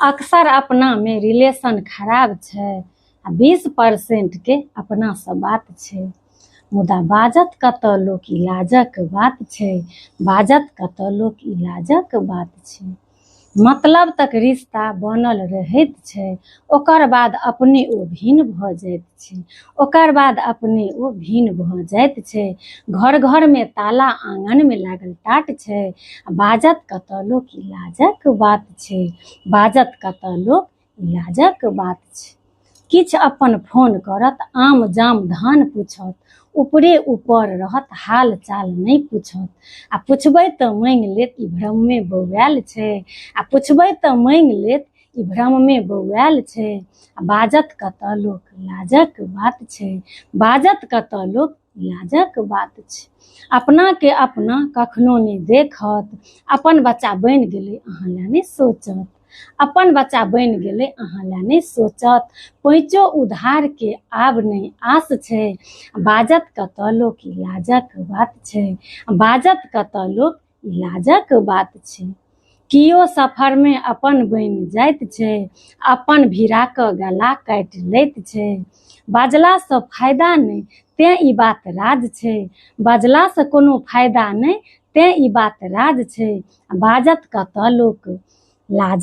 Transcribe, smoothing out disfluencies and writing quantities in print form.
अक्सर अपना में रिलेशन खराब छै, 20% के अपना से बात छै। मुदा बाजत कतऽ लोक इलाजक बात छै, बाजत कतऽ लोक इलाजक बात छै। मतलब तक रिश्ता बनल रहैत छै, ओकर बाद अपने ओ भिन्न भऽ जाइत छै, ओकर बाद अपने ओ भिन्न भऽ जाइत छै। घर घर में ताला, आंगन में लागल टाट छै, बाजत कतऽ लोक इलाजक बात छै, बाजत कतऽ लोक इलाजक बात छै। किछ अपन फोन करत, आम जाम धान पूछत, ऊपरे ऊपर रहत, हाल चाल नहीं पूछत। आ पुछबै तऽ मांगि लेत ई भ्रम में बौआएल छै, आ पुछबै तऽ मांगि लेत ई भ्रम में बौआएल छै। बाजत कतऽ लोक लाजक बात छै, बाजत कतऽ लोक लाजक बात छै। अपना के अपना कखनो नहीं देखत, अपन बच्चा बनि गेलै अहाँ लए नहीं सोचत, अपन बच्चा बनि गेलै अहाँ लए नहीं सोचत। पैंचो उधार के आब नहीं आस छै, बाजत कतऽ लोक इलाजक बात छै, बाजत कतऽ लोक इलाजक बात छै। कियो सफर में अपन बनि जाइत छै, अपन भिड़ा कऽ गला काटि लैत छै। बाजला से फायदा नहीं तें ई बात राज छै, बाजला से कोनो फायदा नहीं तें ई बात राज छै। बाजत कतऽ लोक लाज